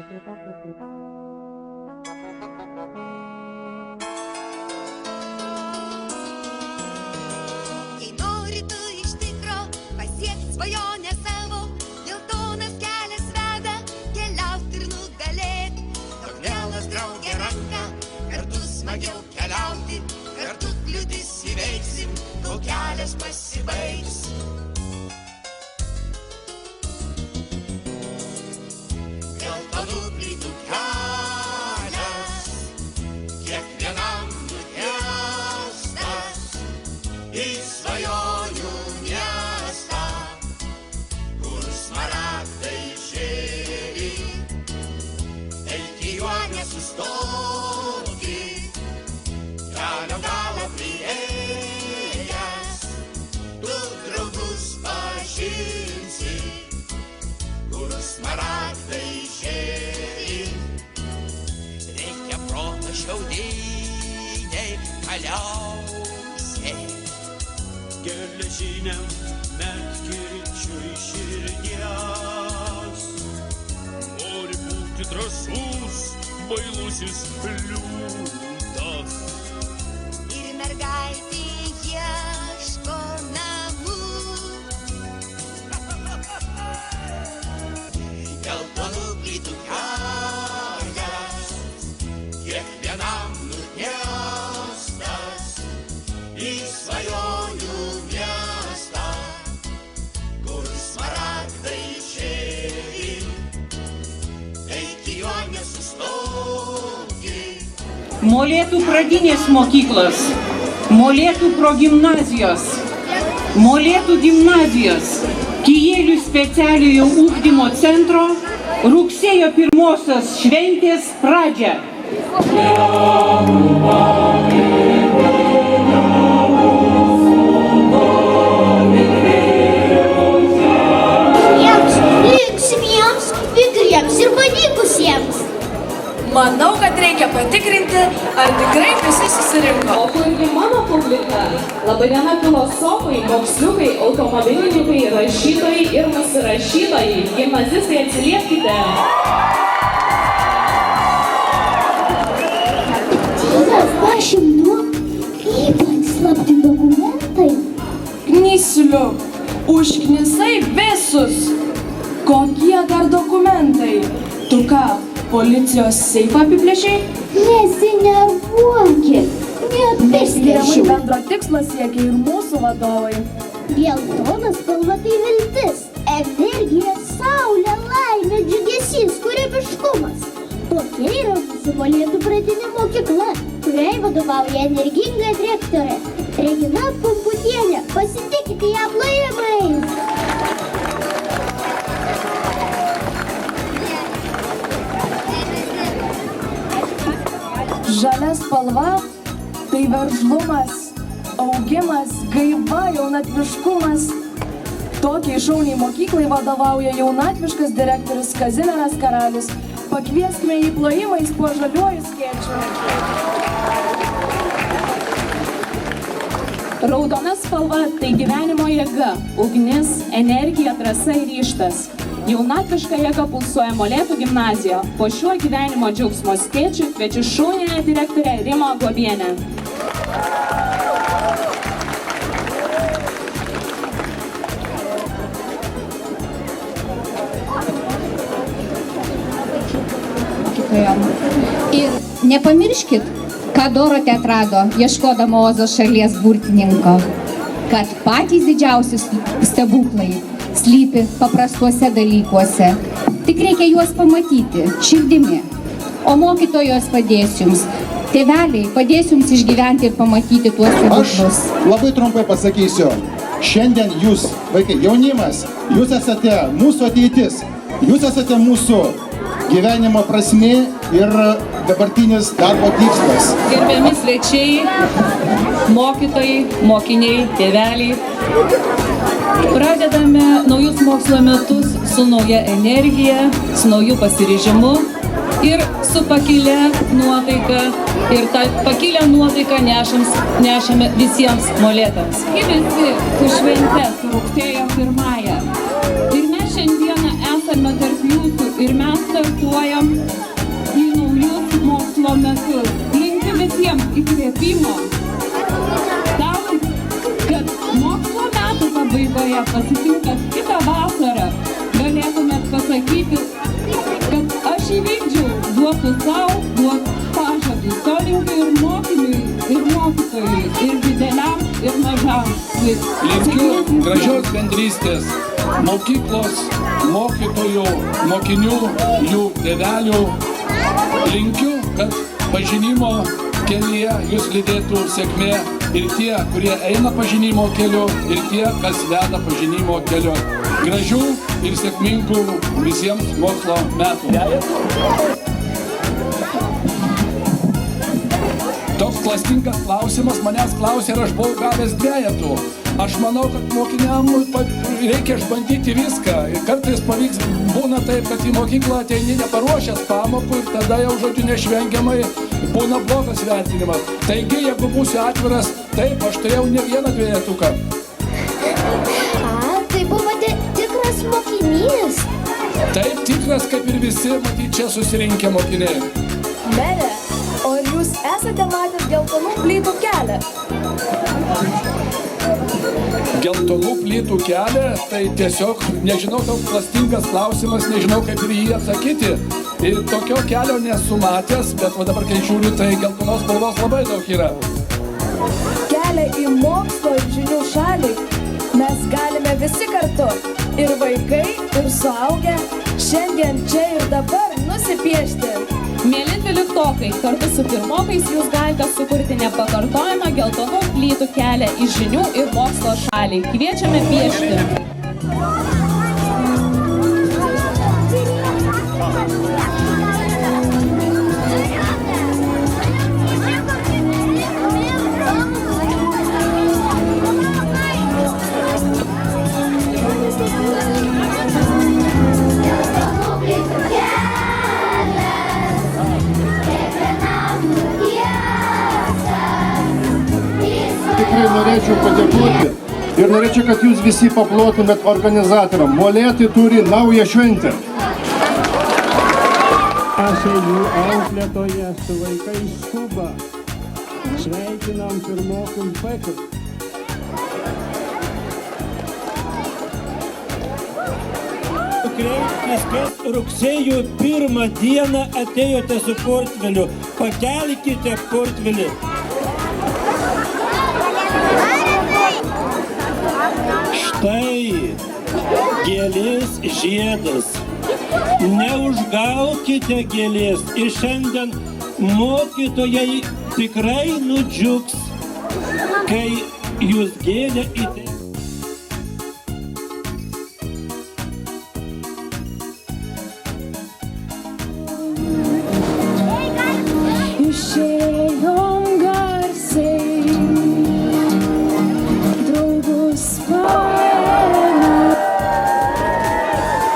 Jei nori tu iš tikro pasiekti svajonę savo, geltonas kelias veda, keliaut ir nugalėt. Tok mielas draugė ranka, kartu smagiau keliauti, kartu kliūtis įveiksim, kol kelias pasibaigs. Geltonų plytų kelias, kiekvienam nutiestas į svajonių miestą, kur smaragdai žėri. Eik į juo nesustoti, kelio galą priėjęs, tu draugus pažinsi, kur smaragdai žėri. Reikia proto šiaudiniai galiausiai, geležiniam medkirčiui širdies. Nori būti drąsus, bailusis liūtas. ir mergaitė ieško namų. Geltonų plytų kelias, kiekvienam nutiestas į svajonių miestą, kur smaragdai žėri. Eik į juo nesustoti. Molėtų pradinės mokyklos, Molėtų progimnazijos, Molėtų gimnazijos, Kijėlių specialiojo ugdymo centro rugsėjo 1 šventės pradžią. Linksmiems, vikriems ir padykusiems. Manau, kad reikia patikrinti, ar tikrai visi susirinko. O kurgi mano publika? Labadiena filosofai, moksliukai, automobilininkai, rašytojai ir nusirašytojai. Gimnazistai, atsiliepkite. Rašym nuo, ypač slapti dokumentai. Knysliu, užknisai visus. Kokie dar dokumentai? Tu ką, policijos seifą apiplėšiai? Nesinervuokit, neapiplėšiau. Bendro tikslo siekia ir mūsų vadovai. Geltona spalva tai viltis, energija, saulė, laimė, džiugesys, kūrybiškumas. Tokia yra mūsų Molėtų pradinė mokykla, kuriai vadovauja energinga direktorė Regina Pumputienė. Pasitikite ją plojimais. Žalia spalva tai veržlumas, augimas, gaiva, jaunatviškumas. Tokiai šauniai mokyklai vadovauja jaunatviškas direktorius Kazimieras Karalius. Pakvieskime jį plojimais po žaliuoju skėčiu. Raudona spalva tai gyvenimo jėga, ugnis, energija, drąsa ir ryžtas. Jaunatviška jėga pulsuoja Molėtų gimnazijoje. Po šiuo gyvenimo džiaugsmo skėčiu kviečiu šauniąją direktorę Rimą Guobienę. Ir nepamirškit, ką Dorotė atrado, ieškodama Ozo šalies burtininko, kad patys didžiausi stebuklai slypi paprastuose dalykuose. Tik reikia juos pamatyti širdimi. O mokytojos padės jums. Tėveliai padės jums išgyventi ir pamatyti tuos stebuklus. Aš labai trumpai pasakysiu. Šiandien jūs, vaikai, jaunimas, jūs esate mūsų ateitis. Jūs esate mūsų gyvenimo prasmė ir dabartinis darbo tikslas. Gerbiami svečiai, mokytojai, mokiniai, tėveliai. Pradedame naujus mokslo metus su nauja energija, su nauju pasiryžimu ir su pakilia nuotaika. Ir tą pakilę nuotaiką nešame visiems molėtams. Kaip visi su švente, su rugsėjo 1. Ir mes šiandieną esame tarp jūsų ir mes startuojam duok tu savo, duok pažadus. To linkiu ir mokiniui, ir mokytojui, ir dideliam, ir mažam. Linkiu gražios bendrystės mokyklos, mokytojų, mokinių, jų tėvelių. Linkiu, kad pažinimo kelyje jūs lydėtų sėkmė ir tie, kurie eina pažinimo keliu, ir tie, kas veda pažinimo keliu. Gražių ir sėkmingų visiems mokslo metų. Toks klastingas klausimas manęs klausė, ar aš buvau gavęs dvejetų. Aš manau, kad mokiniam reikia išbandyti viską. Ir kartais pavyks, būna taip, kad į mokyklą ateini neparuošęs pamokų ir tada jau žodžiu nešvengiamai būna blogas vertinimas. Taigi, jeigu būsiu atviras, taip, aš turėjau ne vieną dvejetuką. Tai buvote tikras mokinys. Taip, tikras, kaip ir visi, matyt, čia susirinkę mokiniai. Mere, o ar jūs esate matęs geltonų plytų kelią? Geltonų plytų kelią, tai tiesiog, nežinau, toks klastingas klausimas, nežinau, kaip ir jį atsakyti. Ir tokio kelio nesu matęs, bet dabar, kai žiūriu, tai geltonos spalvos labai daug yra. Kelią į mokslo ir žinių šalį mes galime visi kartu, ir vaikai, ir suaugę, šiandien čia ir dabar nusipiešti. Mėly dvyliktokai, kartu su pirmokais jūs galite sukurti nepakartojamą geltonų plytų kelią į žinių ir mokslo šalį. Kviečiame piešti. Tikrai norėčiau padėkoti ir norėčiau, kad jūs visi paplotumėt organizatoriam. Molėtai turi naują šventę. Aš einu auklėtoje su vaikais skuba. Sveikinam pirmokų vaikus. Kreipkis, kas rugsėjo 1 dieną atėjote su portfeliu. Pakelkite portfelį. Štai gėlės žiedas. Neužgaukite gėlės. Ir šiandien mokytojai tikrai nudžiugs, kai jūs gėlę įteiksite. Išėjom garsiai, draugus paėmė.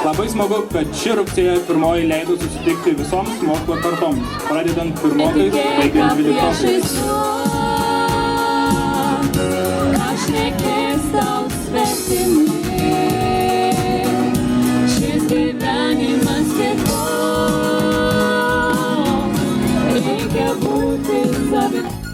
Labai smagu, kad ši rugsėjo 1 leido susitikti visoms mokslo kartoms, pradedant pirmokais, baigiant dvyliktokais. Aš nekės tau svetimi, šis gyvenimas kitoks, reikia būti savimi.